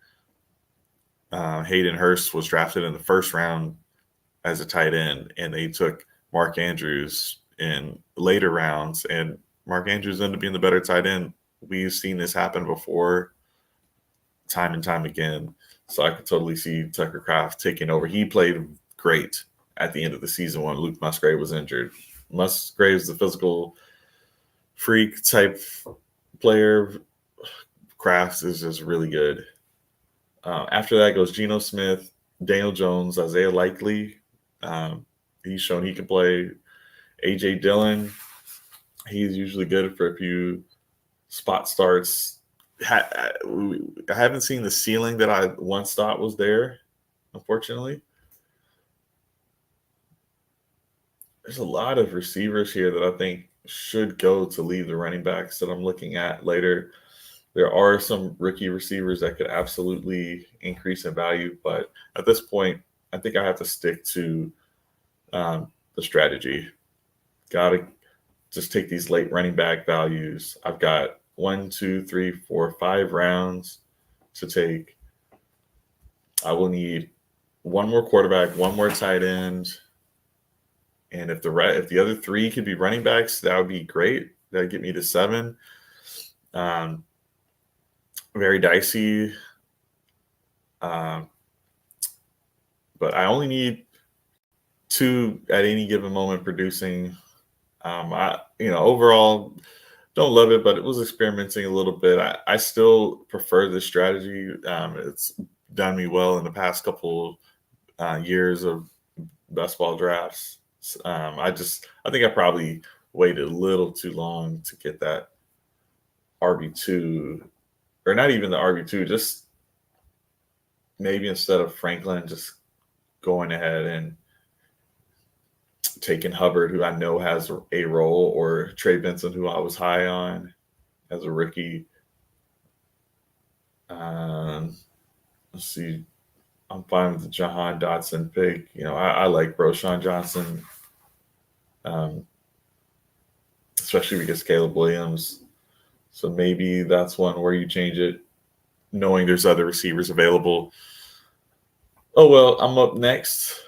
Hayden Hurst was drafted in the first round as a tight end, and they took Mark Andrews in later rounds, and Mark Andrews ended up being the better tight end. We've seen this happen before, time and time again. So I could totally see Tucker Kraft taking over. He played great at the end of the season when Luke Musgrave was injured. Musgrave's the physical freak type player, Crafts is just really good. After that goes Geno Smith, Daniel Jones, Isaiah Likely. He's shown he can play. AJ Dillon, he's usually good for a few spot starts. I haven't seen the ceiling that I once thought was there, unfortunately. There's a lot of receivers here that I think should go to lead the running backs that I'm looking at later. There are some rookie receivers that could absolutely increase in value, but at this point, I think I have to stick to the strategy. Got to just take these late running back values. I've got 1, 2, 3, 4, 5 rounds to take. I will need one more quarterback, one more tight end, and if the other 3 could be running backs, that would be great. That'd get me to 7. Very dicey, but I only need 2 at any given moment producing. Overall, don't love it, but it was experimenting a little bit. I still prefer this strategy. It's done me well in the past couple years of best ball drafts. I think I probably waited a little too long to get that RB2, or not even the RB2, just maybe instead of Franklin, just going ahead and taking Hubbard, who I know has a role, or Trey Benson, who I was high on as a rookie. Let's see. I'm fine with the Jahan Dotson pick. I like Roshan Johnson, especially because Caleb Williams. So maybe that's one where you change it, knowing there's other receivers available. Oh, well, I'm up next.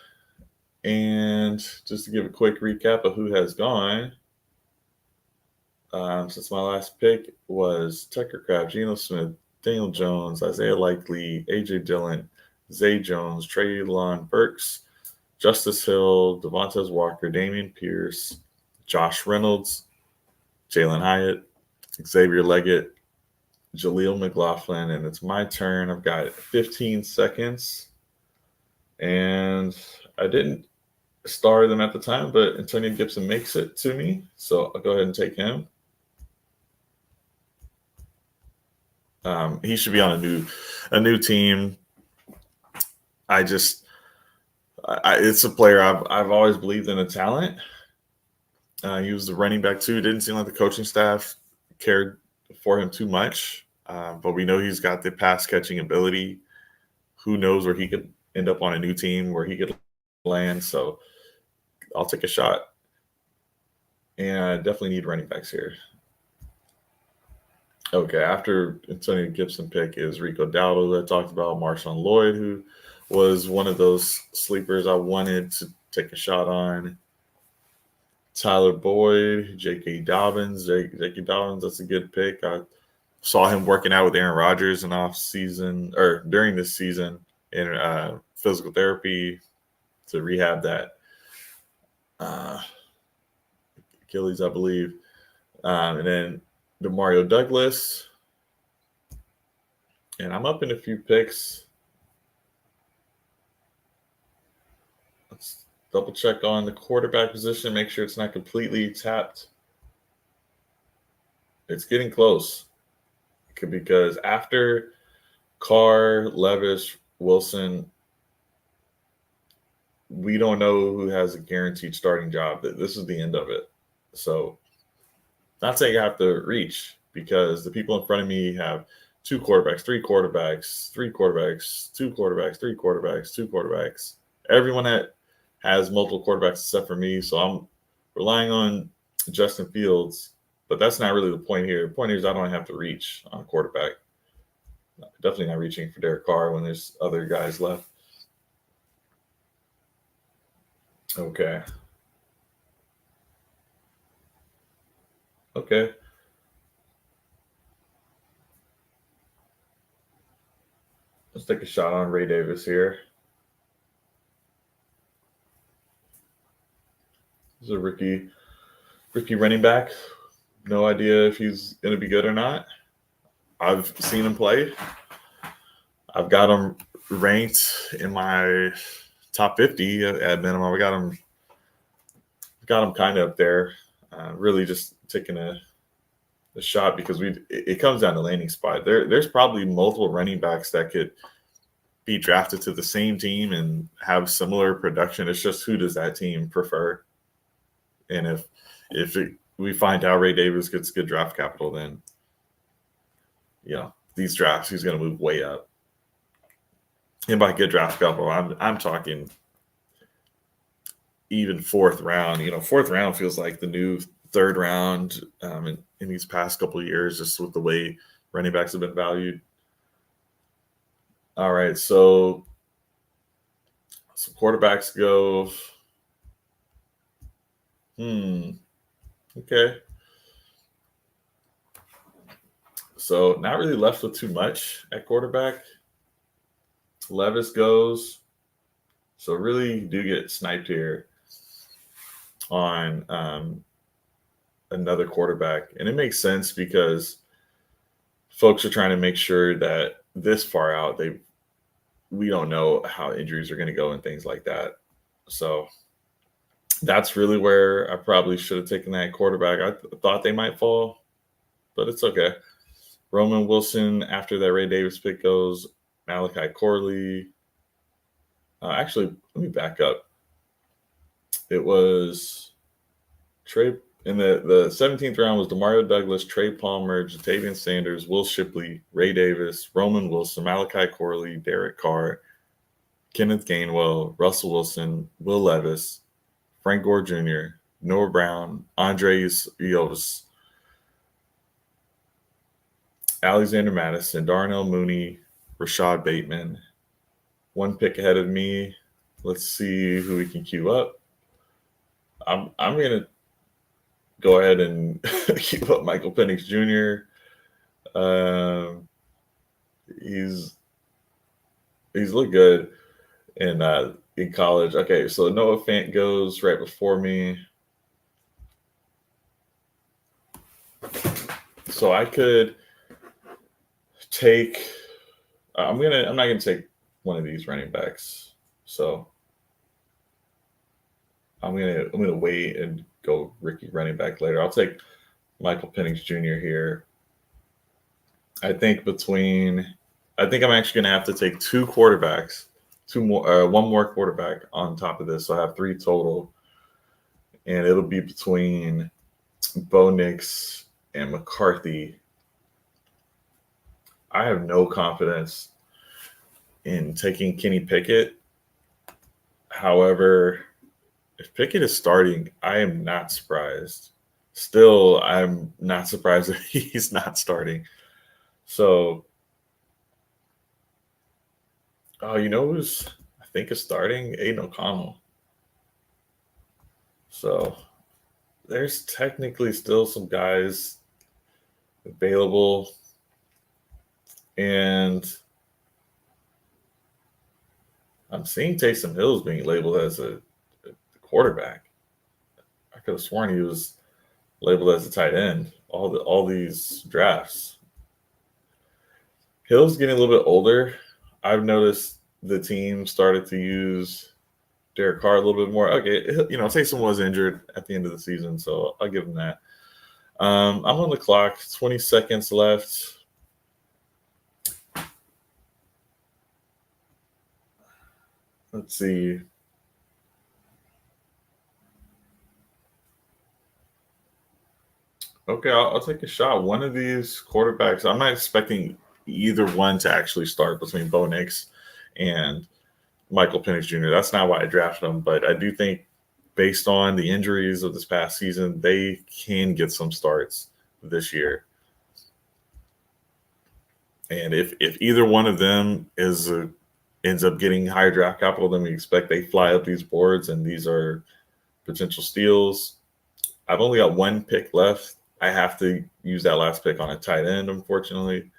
And just to give a quick recap of who has gone, since my last pick was Tucker Kraft, Geno Smith, Daniel Jones, Isaiah Likely, AJ Dillon, Zay Jones, Treylon Burks, Justice Hill, Devontae Walker, Damian Pierce, Josh Reynolds, Jalen Hyatt, Xavier Leggett, Jaleel McLaughlin, and it's my turn. I've got 15 seconds, and I didn't star them at the time, but Antonio Gibson makes it to me, so I'll go ahead and take him. He should be on a new team. It's a player I've always believed in the talent. He was the running back too. It didn't seem like the coaching staff cared for him too much, but we know he's got the pass catching ability. Who knows where he could end up on a new team, where he could land. So I'll take a shot. And I definitely need running backs here. Okay, after Antonio Gibson pick is Rico Dowdle that I talked about, Marshawn Lloyd, who was one of those sleepers I wanted to take a shot on. Tyler Boyd, J.K. Dobbins. J.K. Dobbins, that's a good pick. I saw him working out with Aaron Rodgers during this season in physical therapy to rehab that Achilles, I believe. And then DeMario Douglas. And I'm up in a few picks. Let's double check on the quarterback position, make sure it's not completely tapped. It's getting close. Because after Carr, Levis, Wilson, we don't know who has a guaranteed starting job. This is the end of it. So not saying I have to reach, because the people in front of me have 2 quarterbacks, 3 quarterbacks, 3 quarterbacks, 2 quarterbacks, 3 quarterbacks, 2 quarterbacks. Everyone that has multiple quarterbacks except for me. So I'm relying on Justin Fields, but that's not really the point here. The point here is I don't have to reach on a quarterback. Definitely not reaching for Derek Carr when there's other guys left. Okay. Let's take a shot on Ray Davis here. He's a rookie running back. No idea if he's going to be good or not. I've seen him play. I've got him ranked in my top 50 at minimum. I got him kind of up there. Really just taking a shot because it comes down to landing spot. There's probably multiple running backs that could be drafted to the same team and have similar production. It's just who does that team prefer? And we find out Ray Davis gets good draft capital, then these drafts he's going to move way up. And by good draft capital, I'm talking even fourth round. Fourth round feels like the new third round in these past couple of years, just with the way running backs have been valued. All right, so quarterbacks go. Okay. So not really left with too much at quarterback. Levis goes. So really you do get sniped here on another quarterback. And it makes sense because folks are trying to make sure that this far out, we don't know how injuries are going to go and things like that. So that's really where I probably should have taken that quarterback. I thought they might fall, but it's okay. Roman Wilson after that Ray Davis pick goes. Malachi Corley. Actually, let me back up. It was Trey in the 17th round was Demario Douglas, Trey Palmer, Jatavian Sanders, Will Shipley, Ray Davis, Roman Wilson, Malachi Corley, Derek Carr, Kenneth Gainwell, Russell Wilson, Will Levis, Frank Gore Jr., Noah Brown, Andre Iovis, Alexander Madison, Darnell Mooney, Rashad Bateman. One pick ahead of me. Let's see who we can queue up. I'm gonna go ahead and queue up Michael Penix Jr. He's looked good in college. Okay, so Noah Fant goes right before me. So I could take. I'm not gonna take one of these running backs. So I'm gonna wait and go rookie running back later. I'll take Michael Penix Jr. here. I think I'm actually gonna have to take two quarterbacks, one more quarterback on top of this. So I have three total, and it'll be between Bo Nix and McCarthy. I have no confidence in taking Kenny Pickett. However, if Pickett is starting, I am not surprised. Still, I'm not surprised that he's not starting. So, who's I think is starting? Aiden O'Connell. So, there's technically still some guys available. And I'm seeing Taysom Hill's being labeled as a quarterback. I could have sworn he was labeled as a tight end. All these drafts. Hill's getting a little bit older. I've noticed the team started to use Derek Carr a little bit more. Okay, Taysom was injured at the end of the season, so I'll give him that. I'm on the clock. 20 seconds left. Let's see. Okay, I'll take a shot. One of these quarterbacks, I'm not expecting either one to actually start between Bo Nix and Michael Penix Jr. That's not why I drafted them, but I do think based on the injuries of this past season, they can get some starts this year. And if either one of them ends up getting higher draft capital than we expect, they fly up these boards, and these are potential steals. I've only got one pick left. I have to use that last pick on a tight end, unfortunately.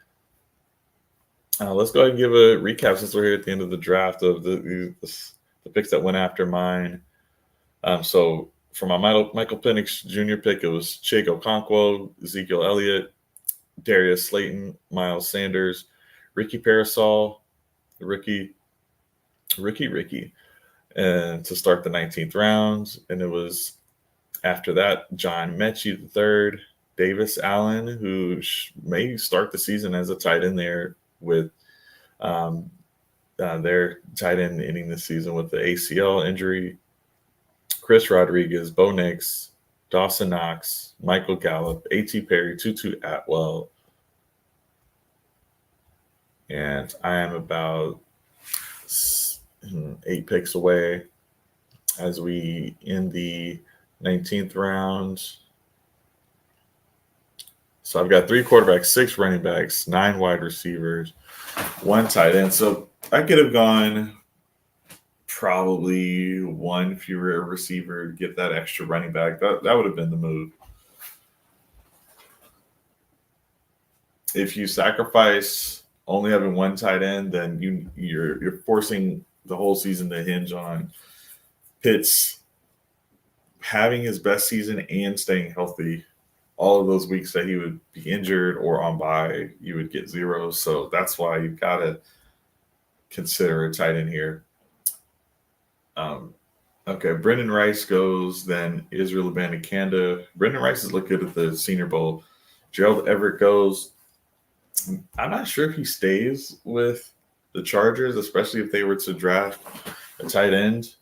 Let's go ahead and give a recap since we're here at the end of the draft of the picks that went after mine. So for my Michael Penix Jr. pick, it was Chig Okonkwo, Ezekiel Elliott, Darius Slayton, Miles Sanders, Ricky Parasol, Ricky, and to start the 19th round. And it was after that, John Mechie III, Davis Allen, who may start the season as a tight end there with their tight end ending the season with the ACL injury. Chris Rodriguez, Bo Nix, Dawson Knox, Michael Gallup, A.T. Perry, Tutu Atwell. And I am about 8 picks away as we end the 19th round. So I've got 3 quarterbacks, 6 running backs, 9 wide receivers, 1 tight end. So I could have gone probably 1 fewer receiver to get that extra running back. That would have been the move. If you sacrifice only having 1 tight end, then you're forcing the whole season to hinge on Pitts having his best season and staying healthy. All of those weeks that he would be injured or on bye, you would get 0. So that's why you've got to consider a tight end here. Okay, Brendan Rice goes, then Israel Abanikanda. Brendan Rice has looked good at the Senior Bowl. Gerald Everett goes. I'm not sure if he stays with the Chargers, especially if they were to draft a tight end.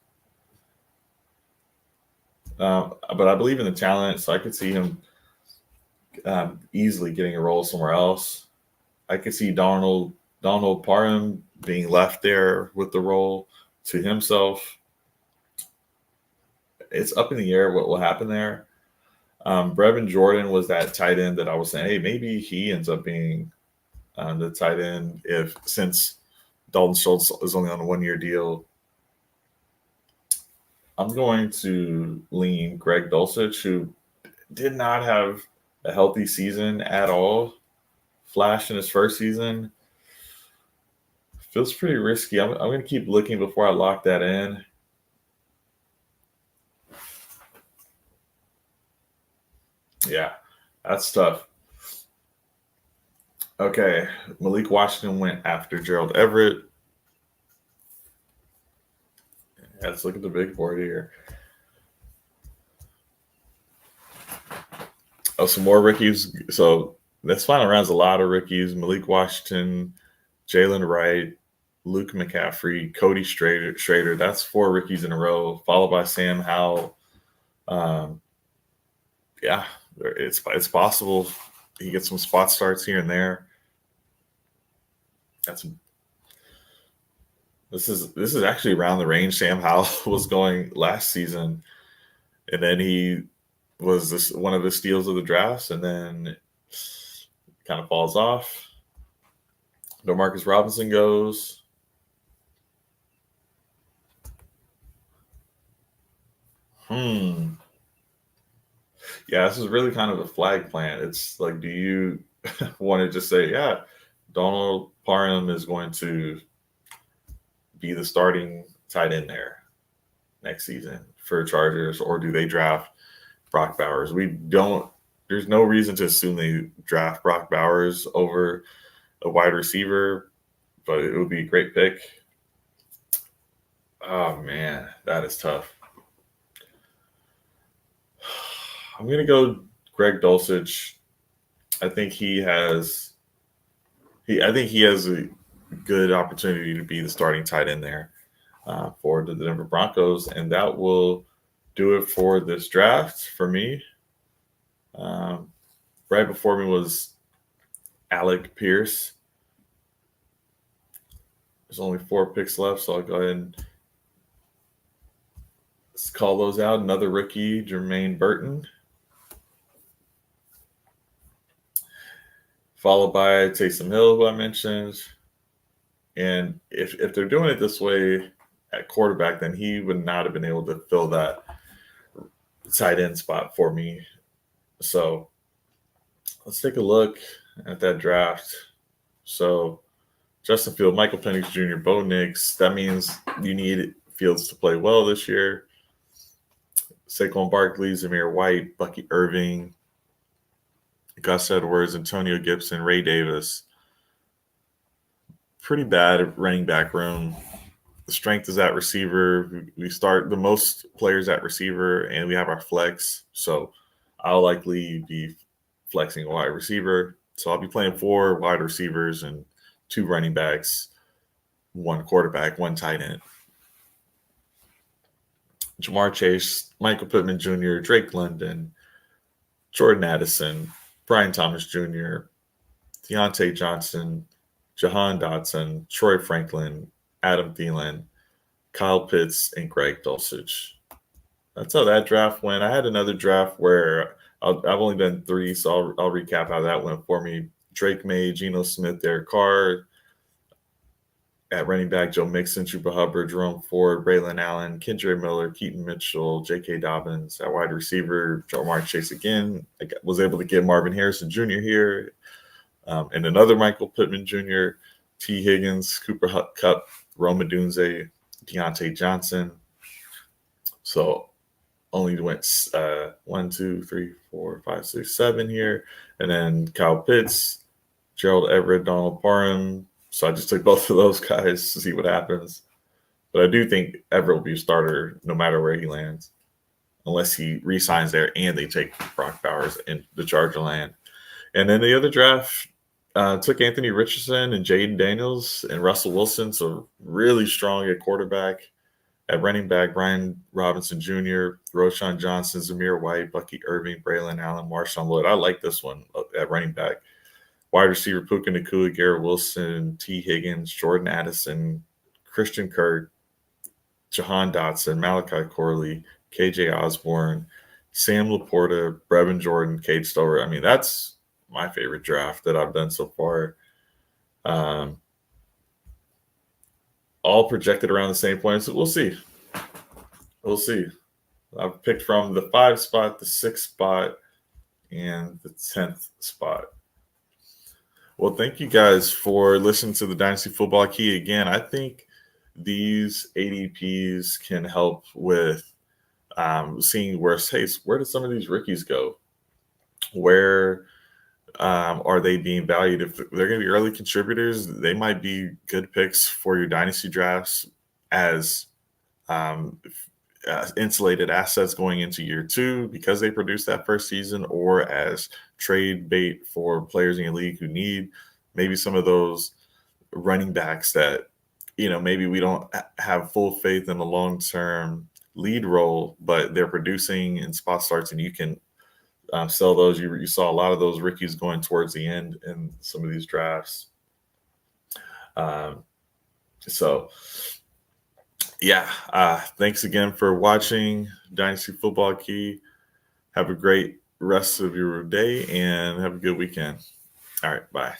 But I believe in the talent, so I could see him easily getting a role somewhere else. I could see Donald Parham being left there with the role to himself. It's up in the air what will happen there. Brevin Jordan was that tight end that I was saying, hey, maybe he ends up being the tight end since Dalton Schultz is only on a 1-year deal. I'm going to lean Greg Dulcich, who did not have a healthy season at all. Flash in his first season. Feels pretty risky. I'm going to keep looking before I lock that in. Yeah, that's tough. Okay, Malik Washington went after Gerald Everett. Let's look at the big board here. Oh, some more rookies. So this final round's a lot of rookies. Malik Washington, Jalen Wright, Luke McCaffrey, Cody Schrader. That's 4 rookies in a row, followed by Sam Howell. Yeah, it's possible he gets some spot starts here and there. This is actually around the range Sam Howell was going last season, and then he was one of the steals of the drafts, and then kind of falls off. DeMarcus Robinson goes. Yeah, this is really kind of a flag plant. It's like, do you want to just say, yeah, Donald Parham is going to be the starting tight end there next season for Chargers, or do they draft Brock Bowers? There's no reason to assume they draft Brock Bowers over a wide receiver, but it would be a great pick. Oh man, that is tough. I'm going to go Greg Dulcich. I think he has a good opportunity to be the starting tight end there for the Denver Broncos, and that will do it for this draft for me. Right before me was Alec Pierce. There's only 4 picks left, so I'll go ahead and let's call those out. Another rookie, Jermaine Burton. Followed by Taysom Hill, who I mentioned. And if they're doing it this way at quarterback, then he would not have been able to fill that tight end spot for me. So let's take a look at that draft. So Justin Fields, Michael Penix Jr., Bo Nix. That means you need Fields to play well this year. Saquon Barkley, Zamir White, Bucky Irving, Gus Edwards, Antonio Gibson, Ray Davis. Pretty bad running back room. The strength is at receiver. We start the most players at receiver, and we have our flex. So I'll likely be flexing a wide receiver. So I'll be playing 4 wide receivers and 2 running backs, 1 quarterback, 1 tight end. Jamar Chase, Michael Pittman Jr., Drake London, Jordan Addison, Brian Thomas Jr., Deontay Johnson, Jahan Dotson, Troy Franklin, Adam Thielen, Kyle Pitts, and Greg Dulcich. That's how that draft went. I had another draft where I've only done 3, so I'll recap how that went for me. Drake May, Geno Smith, Derek Carr. At running back, Joe Mixon, Chuba Hubbard, Jerome Ford, Braylon Allen, Kendra Miller, Keaton Mitchell, J.K. Dobbins. At wide receiver, Jamar Chase again. I was able to get Marvin Harrison Jr. here. And another Michael Pittman Jr., T. Higgins, Cooper Kupp, Rome Odunze, Deontay Johnson. So only went 1, 2, 3, 4, 5, 6, 7 here. And then Kyle Pitts, Gerald Everett, Donald Parham. So I just took both of those guys to see what happens. But I do think Everett will be a starter no matter where he lands, unless he re-signs there and they take Brock Bowers in the Charger land. And then the other draft took Anthony Richardson and Jaden Daniels and Russell Wilson. So really strong at quarterback. At running back, Brian Robinson Jr., Roshan Johnson, Zamir White, Bucky Irving, Braylon Allen, Marshawn Lloyd. I like this one at running back. Wide receiver, Puka Nacua, Garrett Wilson, T. Higgins, Jordan Addison, Christian Kirk, Jahan Dotson, Malachi Corley, KJ Osborne, Sam Laporta, Brevin Jordan, Cade Stover. I mean, that's my favorite draft that I've done so far. All projected around the same points. We'll see. We'll see. I've picked from the 5 spot, the 6 spot, and the 10th spot. Well, thank you guys for listening to the Dynasty Football Key again. I think these ADPs can help with seeing where did some of these rookies go? Where are they being valued? If they're going to be early contributors, they might be good picks for your Dynasty drafts as insulated assets going into year 2 because they produced that first season, or as trade bait for players in your league who need maybe some of those running backs that, maybe we don't have full faith in the long-term lead role, but they're producing in spot starts and you can sell those. You saw a lot of those rookies going towards the end in some of these drafts. Thanks again for watching Dynasty Football Key. Have a great rest of your day and have a good weekend. All right, bye.